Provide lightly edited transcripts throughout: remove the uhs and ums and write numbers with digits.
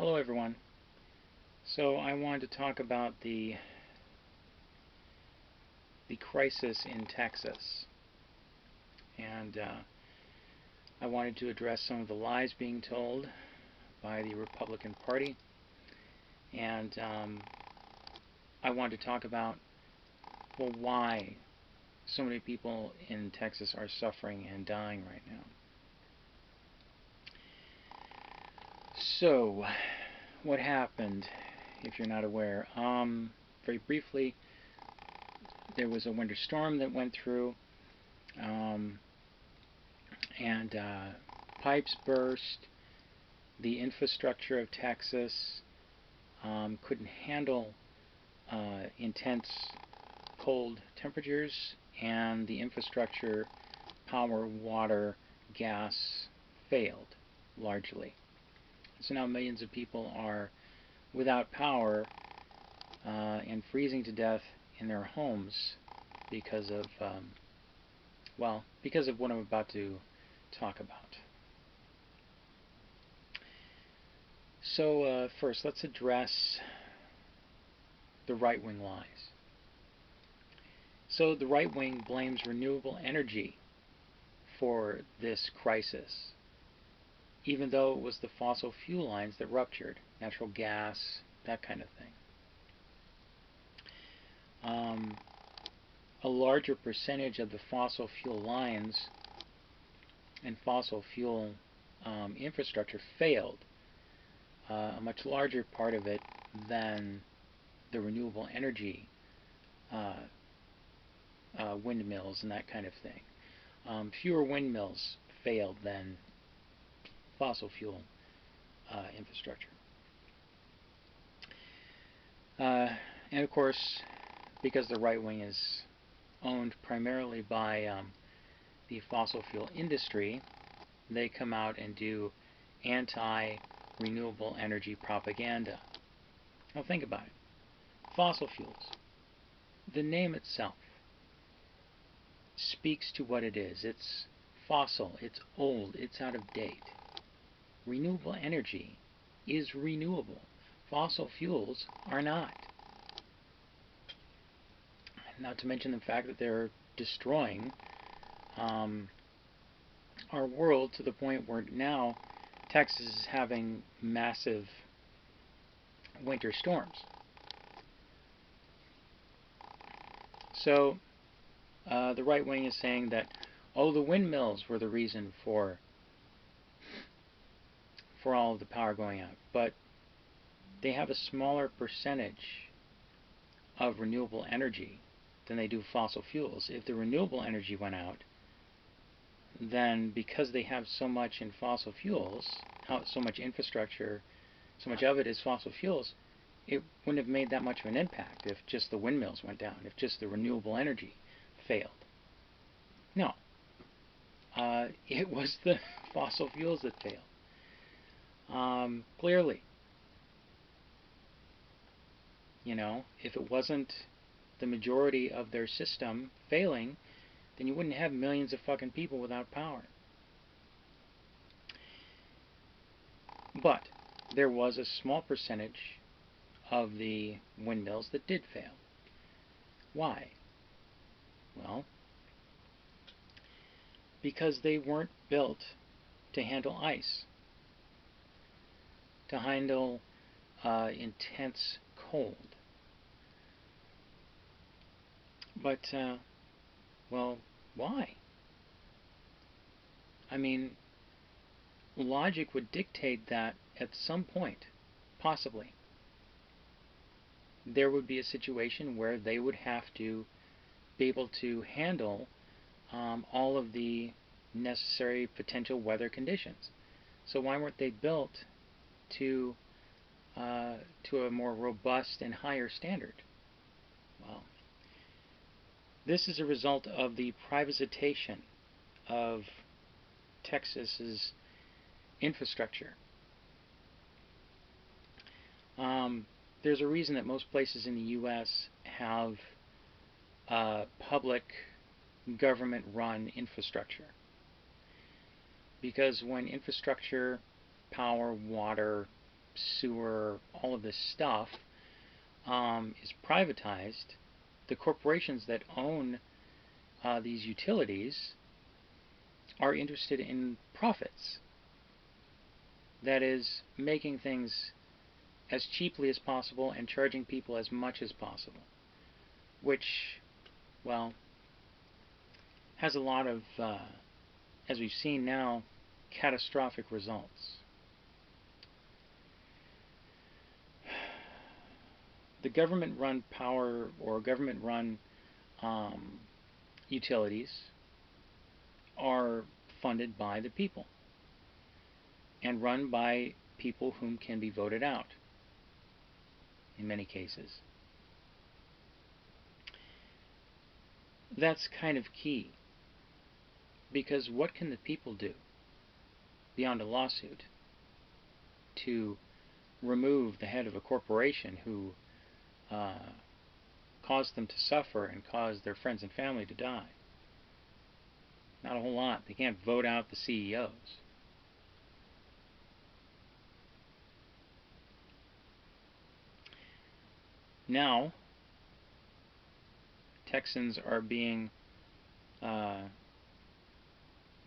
Hello everyone. So I wanted to talk about the crisis in Texas, and I wanted to address some of the lies being told by the Republican Party, and I wanted to talk about, well, why so many people in Texas are suffering and dying right now. So, what happened, if you're not aware? Very briefly, there was a winter storm that went through, um, and pipes burst. The infrastructure of Texas couldn't handle intense cold temperatures, and the infrastructure, power, water, gas, failed largely. So now millions of people are without power and freezing to death in their homes because of, because of what I'm about to talk about. So first, let's address the right-wing lies. So the right wing blames renewable energy for this crisis, even though it was the fossil fuel lines that ruptured, natural gas, that kind of thing. A larger percentage of the fossil fuel lines and fossil fuel infrastructure failed, a much larger part of it than the renewable energy windmills and that kind of thing. Fewer windmills failed than fossil fuel infrastructure. And of course, because the right wing is owned primarily by the fossil fuel industry, they come out and do anti-renewable energy propaganda. Now think about it. Fossil fuels. The name itself speaks to what it is. It's fossil, it's old, it's out of date. Renewable energy is renewable. Fossil fuels are not. Not to mention the fact that they're destroying our world to the point where now Texas is having massive winter storms. So the right wing is saying that, oh, the windmills were the reason for all of the power going out, but they have a smaller percentage of renewable energy than they do fossil fuels. If the renewable energy went out, then because they have so much in fossil fuels, so much infrastructure, so much of it is fossil fuels, it wouldn't have made that much of an impact if just the windmills went down, if just the renewable energy failed. No. It was the fossil fuels that failed. Clearly. You know, if it wasn't the majority of their system failing, then you wouldn't have millions of fucking people without power. But there was a small percentage of the windmills that did fail. Why? Well, because they weren't built to handle ice, to handle intense cold. But, well, why? I mean, logic would dictate that at some point, possibly, there would be a situation where they would have to be able to handle all of the necessary potential weather conditions. So why weren't they built to a more robust and higher standard? Well, this is a result of the privatization of Texas's infrastructure. There's a reason that most places in the U.S. have public government-run infrastructure. Because when infrastructure, power, water, sewer, all of this stuff is privatized. The corporations that own these utilities are interested in profits. That is, making things as cheaply as possible and charging people as much as possible, which, well, has a lot of, as we've seen now, catastrophic results. The government-run power or government-run utilities are funded by the people and run by people whom can be voted out in many cases. That's kind of key, because what can the people do beyond a lawsuit to remove the head of a corporation who caused them to suffer and caused their friends and family to die? Not a whole lot. They can't vote out the CEOs. Now, Texans are being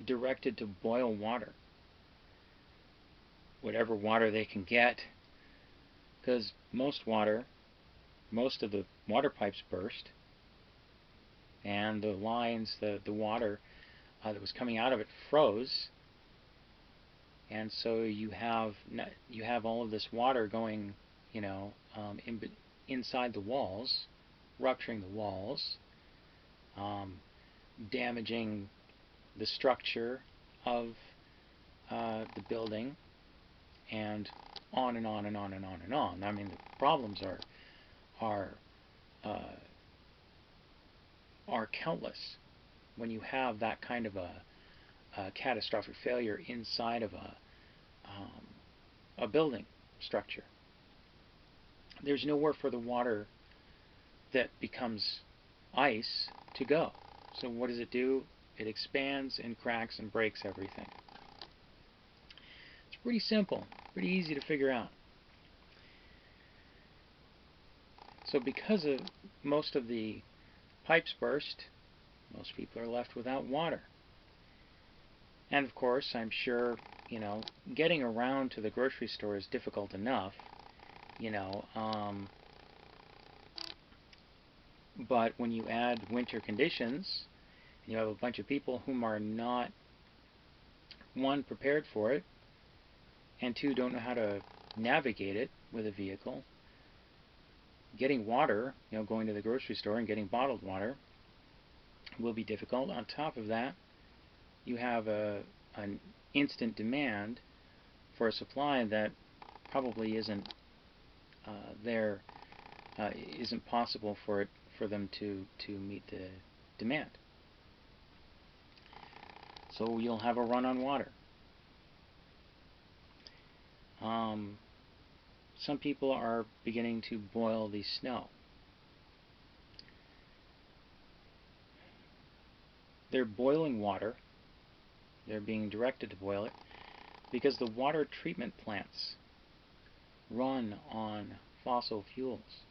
directed to boil water, whatever water they can get, because most of the water pipes burst, and the lines, the water that was coming out of it froze, and so you have all of this water going, inside the walls, rupturing the walls, damaging the structure of the building, and on and on and on and on and on. I mean, the problems are countless when you have that kind of a catastrophic failure inside of a building structure. There's nowhere for the water that becomes ice to go. So what does it do? It expands and cracks and breaks everything. It's pretty simple, pretty easy to figure out. So because of most of the pipes burst, most people are left without water. And of course, I'm sure, getting around to the grocery store is difficult enough, but when you add winter conditions, and you have a bunch of people whom are not, one, prepared for it, and two, don't know how to navigate it with a vehicle, getting water, going to the grocery store and getting bottled water will be difficult. On top of that, you have an instant demand for a supply that probably isn't isn't possible for them to meet the demand. So you'll have a run on water. Some people are beginning to boil the snow. They're boiling water. They're being directed to boil it because the water treatment plants run on fossil fuels,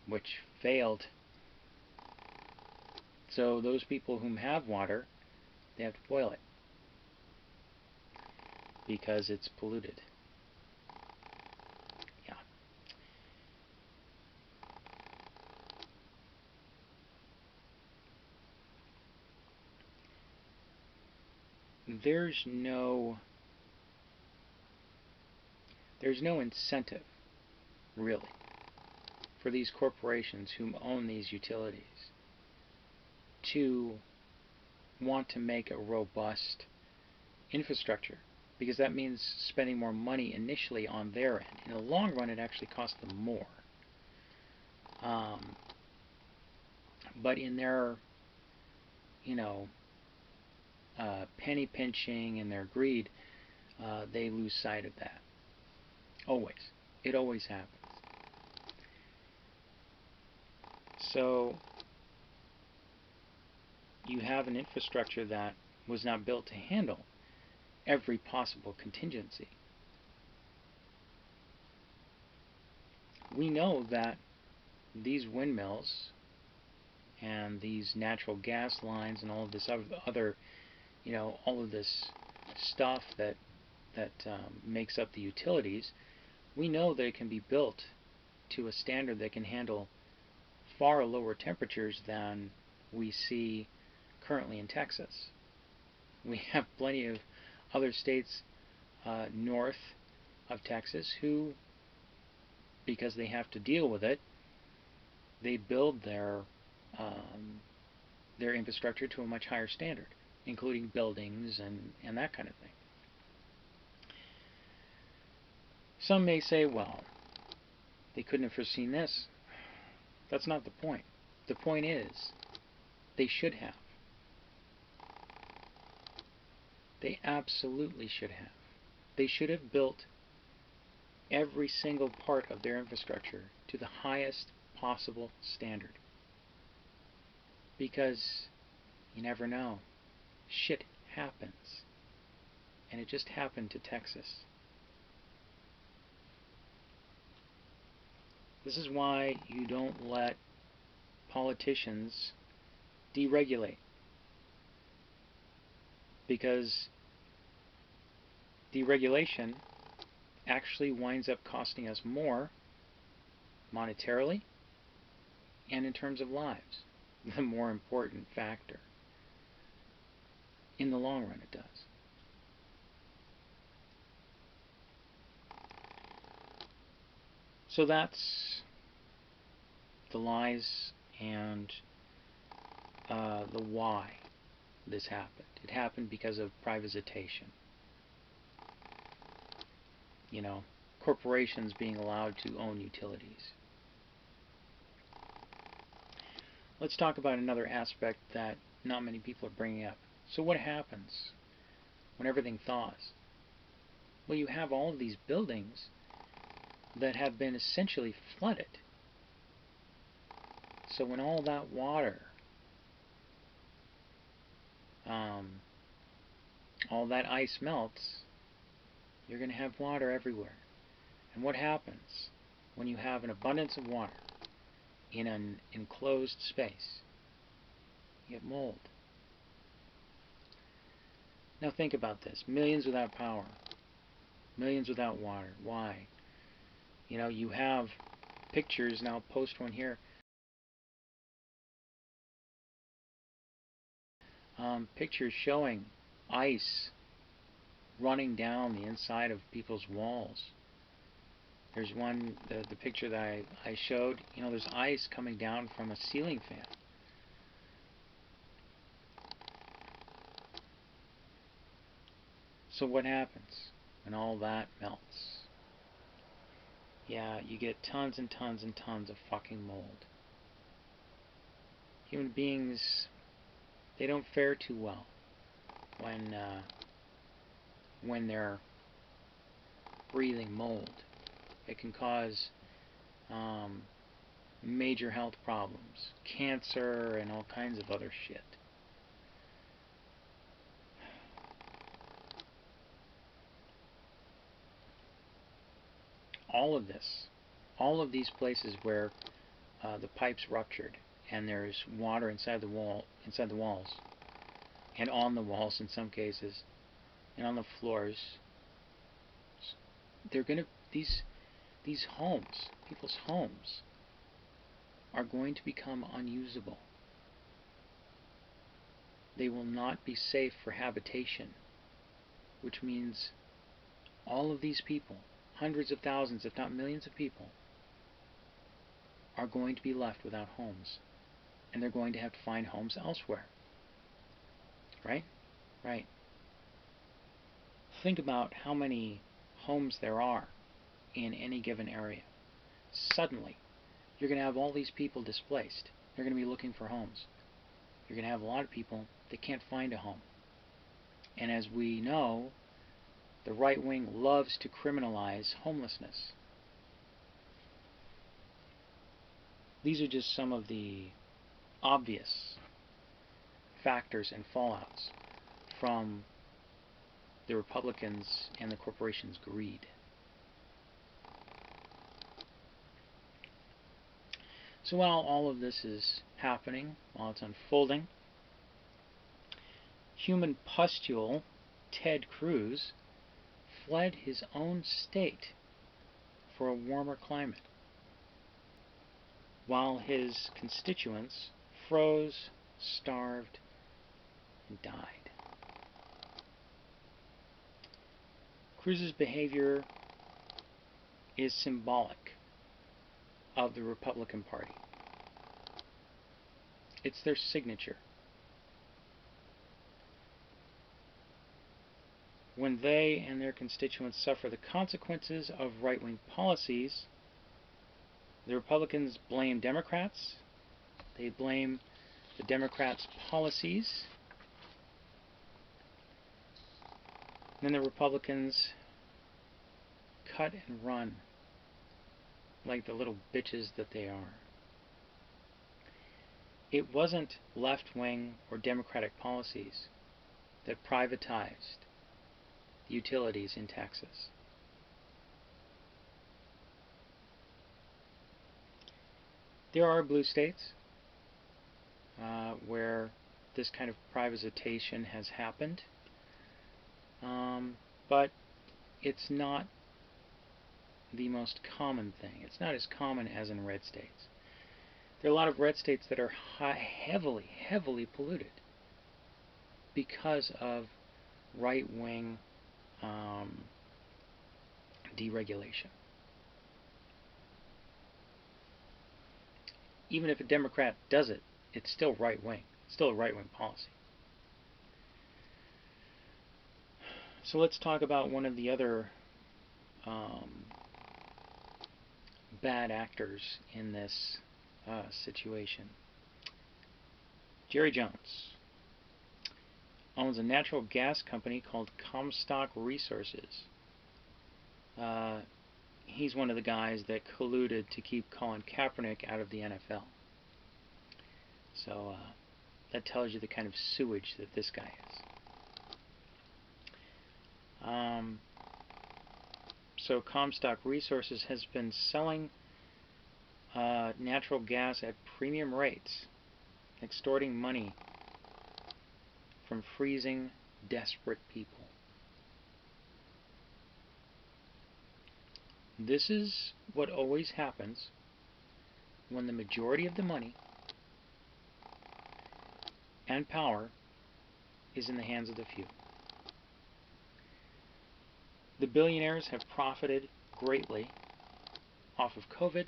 which failed. So those people whom have water, they have to boil it because it's polluted. Yeah. There's no incentive, really, for these corporations whom own these utilities to want to make a robust infrastructure, because that means spending more money initially on their end. In the long run, it actually costs them more. But in their, penny pinching and their greed, they lose sight of that. Always. It always happens. So you have an infrastructure that was not built to handle every possible contingency. we know that these windmills and these natural gas lines and all of this other, all of this stuff that makes up the utilities, we know that it can be built to a standard that can handle far lower temperatures than we see currently in Texas. We have plenty of other states north of Texas who, because they have to deal with it, they build their infrastructure to a much higher standard, including buildings and that kind of thing. Some may say, well, they couldn't have foreseen this. That's not the point. The point is, they should have. They absolutely should have. They should have built every single part of their infrastructure to the highest possible standard. Because you never know. Shit happens. And it just happened to Texas. This is why you don't let politicians deregulate. Because deregulation actually winds up costing us more monetarily and in terms of lives. The more important factor. In the long run, it does. So that's the lies and the why this happened. It happened because of privatization. Corporations being allowed to own utilities. Let's talk about another aspect that not many people are bringing up. So what happens when everything thaws? Well, you have all of these buildings that have been essentially flooded. So when all that water, all that ice melts, you're going to have water everywhere. And what happens when you have an abundance of water in an enclosed space? You get mold. Now think about this. Millions without power. Millions without water. Why? You have pictures, and I'll post one here. Pictures showing ice running down the inside of people's walls. There's one, the picture that I showed, there's ice coming down from a ceiling fan. So what happens when all that melts? Yeah, you get tons and tons and tons of fucking mold. Human beings, they don't fare too well when they're breathing mold. It can cause major health problems, cancer, and all kinds of other shit. All of this, all of these places where the pipes ruptured and there's water inside the walls, and on the walls in some cases, and on the floors, they're gonna these homes, people's homes, are going to become unusable. They will not be safe for habitation, which means all of these people, hundreds of thousands, if not millions of people, are going to be left without homes. And they're going to have to find homes elsewhere. Right? Right. Think about how many homes there are in any given area. Suddenly, you're going to have all these people displaced. They're going to be looking for homes. You're going to have a lot of people that can't find a home. And as we know, the right wing loves to criminalize homelessness. These are just some of the obvious factors and fallouts from the Republicans and the corporations' greed. So while all of this is happening, while it's unfolding, human pustule Ted Cruz fled his own state for a warmer climate, while his constituents froze, starved, and died. Cruz's behavior is symbolic of the Republican Party. It's their signature. When they and their constituents suffer the consequences of right-wing policies, the Republicans blame Democrats, they blame the Democrats' policies, and then the Republicans cut and run like the little bitches that they are. It wasn't left-wing or Democratic policies that privatized the utilities in Texas. There are blue states where this kind of privatization has happened, but it's not the most common thing. It's not as common as in red states. There are a lot of red states that are heavily polluted because of right-wing deregulation. Even if a Democrat does it, it's still right-wing. It's still a right-wing policy. So let's talk about one of the other bad actors in this situation. Jerry Jones owns a natural gas company called Comstock Resources. He's one of the guys that colluded to keep Colin Kaepernick out of the NFL. So that tells you the kind of sewage that this guy is. So Comstock Resources has been selling natural gas at premium rates, extorting money from freezing, desperate people. This is what always happens when the majority of the money and power is in the hands of the few. The billionaires have profited greatly off of COVID,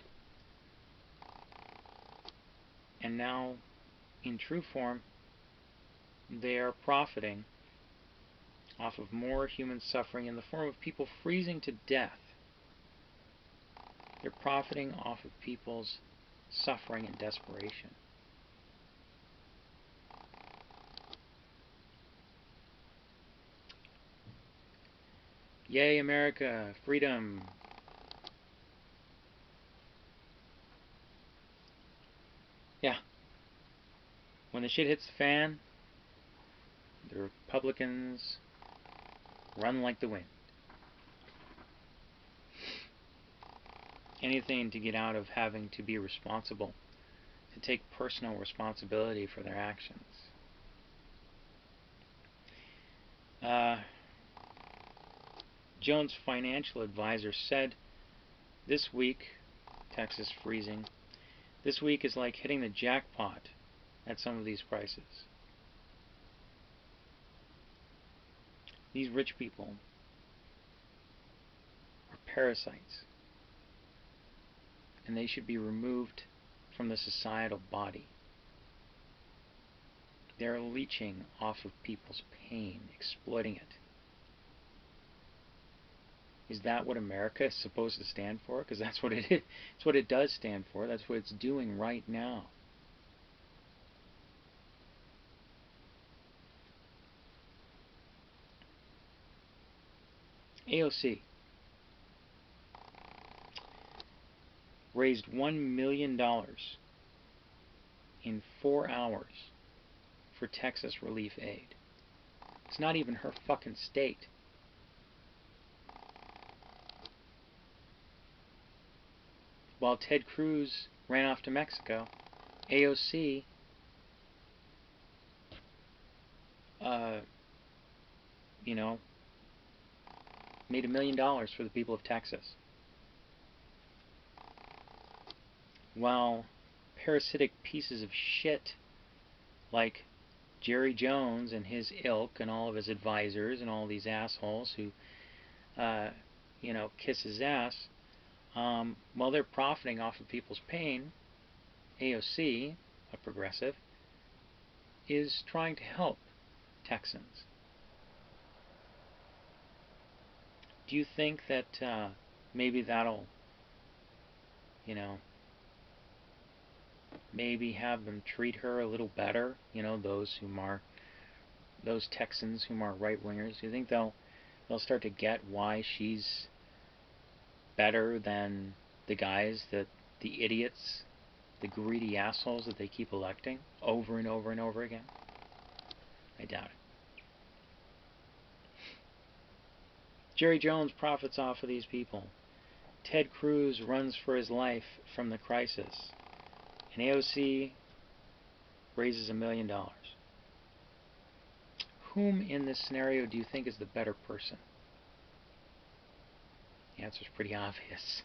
and now, in true form, they are profiting off of more human suffering in the form of people freezing to death. They're profiting off of people's suffering and desperation. Yay, America! Freedom! Yeah. When the shit hits the fan, the Republicans run like the wind. Anything to get out of having to be responsible, to take personal responsibility for their actions. Jones' financial advisor said this week, Texas freezing, this week is like hitting the jackpot at some of these prices. These rich people are parasites, and they should be removed from the societal body. They're leeching off of people's pain, exploiting it. Is that what America is supposed to stand for? Because that's what it is. It's what it does stand for. That's what it's doing right now. AOC raised $1 million in 4 hours for Texas relief aid. It's not even her fucking state. While Ted Cruz ran off to Mexico. AOC, you know, made $1 million for the people of Texas. While parasitic pieces of shit like Jerry Jones and his ilk and all of his advisors and all these assholes who, kiss his ass, while they're profiting off of people's pain, AOC, a progressive, is trying to help Texans. Do you think that maybe that'll, maybe have them treat her a little better? Those Texans whom are right-wingers. Do you think they'll start to get why she's better than the guys the idiots, the greedy assholes that they keep electing over and over and over again? I doubt it. Jerry Jones profits off of these people. Ted Cruz runs for his life from the crisis. And AOC raises $1 million. Whom in this scenario do you think is the better person? The answer is pretty obvious.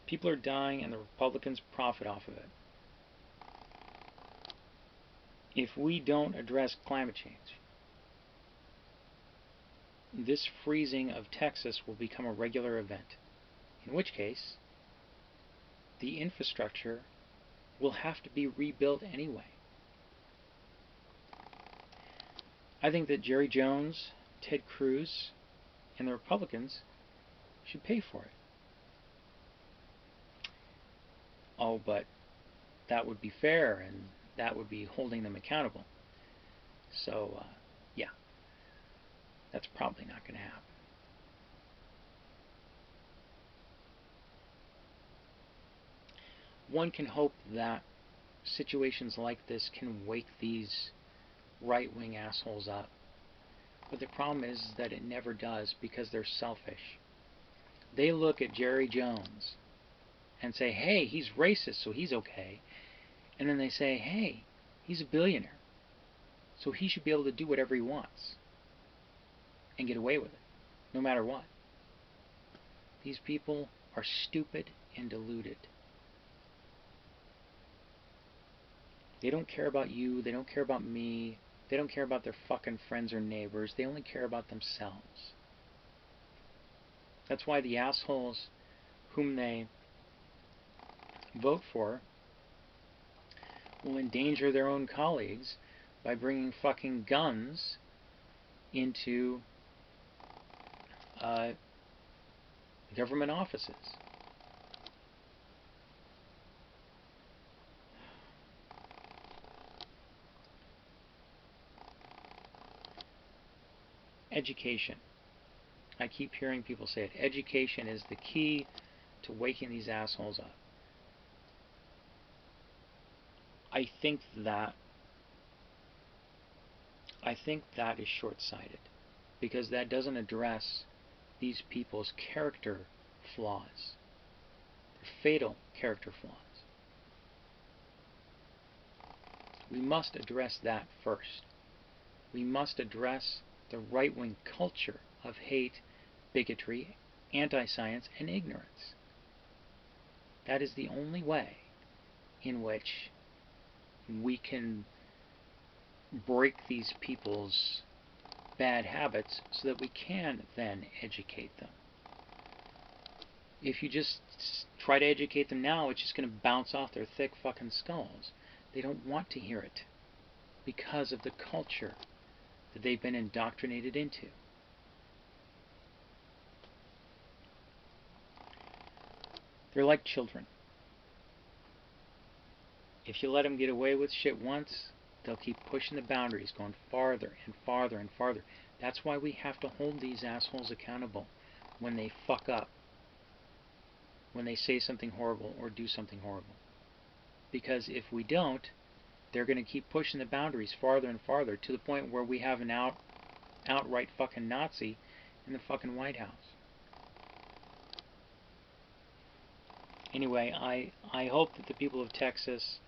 People are dying and the Republicans profit off of it. If we don't address climate change, this freezing of Texas will become a regular event, in which case the infrastructure will have to be rebuilt anyway. I think that Jerry Jones, Ted Cruz, and the Republicans should pay for it. Oh, but that would be fair, and that would be holding them accountable. So, yeah, that's probably not going to happen. One can hope that situations like this can wake these right-wing assholes up. But the problem is that it never does, because they're selfish. They look at Jerry Jones and say, hey, he's racist, so he's okay. And then they say, hey, he's a billionaire, so he should be able to do whatever he wants and get away with it, no matter what. These people are stupid and deluded. They don't care about you, they don't care about me, they don't care about their fucking friends or neighbors, they only care about themselves. That's why the assholes whom they vote for will endanger their own colleagues by bringing fucking guns into government offices. Education. I keep hearing people say it. Education is the key to waking these assholes up. I think that is short-sighted, because that doesn't address these people's character flaws. They're fatal character flaws. We must address that first. We must address the right-wing culture of hate, bigotry, anti-science, and ignorance. That is the only way in which we can break these people's bad habits so that we can then educate them. If you just try to educate them now, it's just going to bounce off their thick fucking skulls. They don't want to hear it because of the culture that they've been indoctrinated into. They're like children. If you let them get away with shit once, they'll keep pushing the boundaries, going farther and farther and farther. That's why we have to hold these assholes accountable when they fuck up, when they say something horrible or do something horrible. Because if we don't, they're going to keep pushing the boundaries farther and farther, to the point where we have an outright fucking Nazi in the fucking White House. Anyway, I hope that the people of Texas,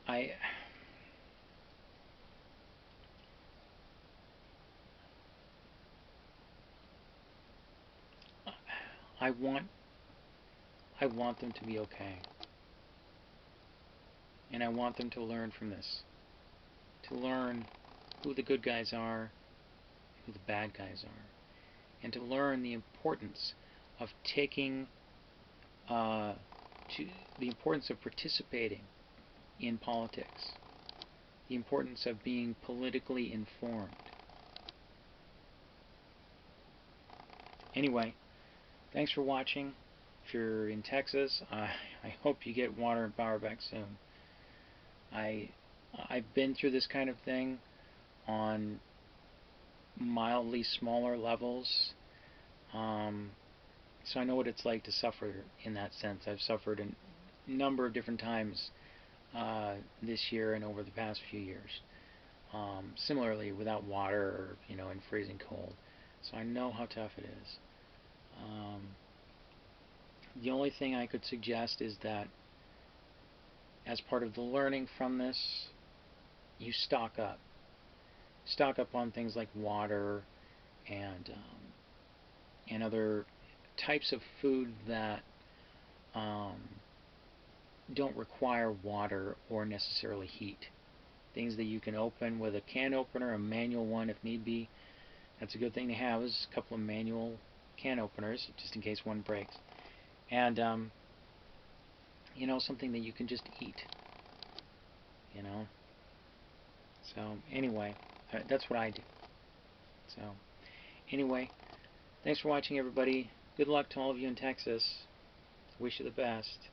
I I want I want them to be okay. And I want them to learn from this. To learn who the good guys are, who the bad guys are. And to learn the importance of taking to the importance of participating in politics, the importance of being politically informed. Anyway, thanks for watching. If you're in Texas, I hope you get water and power back soon. I've been through this kind of thing on mildly smaller levels, so I know what it's like to suffer in that sense. I've suffered a number of different times this year and over the past few years. Similarly, without water or in freezing cold, so I know how tough it is. The only thing I could suggest is that as part of the learning from this, you stock up. Stock up on things like water and other types of food that don't require water or necessarily heat. Things that you can open with a can opener, a manual one if need be. That's a good thing to have, is a couple of manual can openers just in case one breaks. And something that you can just eat. So anyway, that's what I do. So anyway, thanks for watching, everybody. Good luck to all of you in Texas. Wish you the best.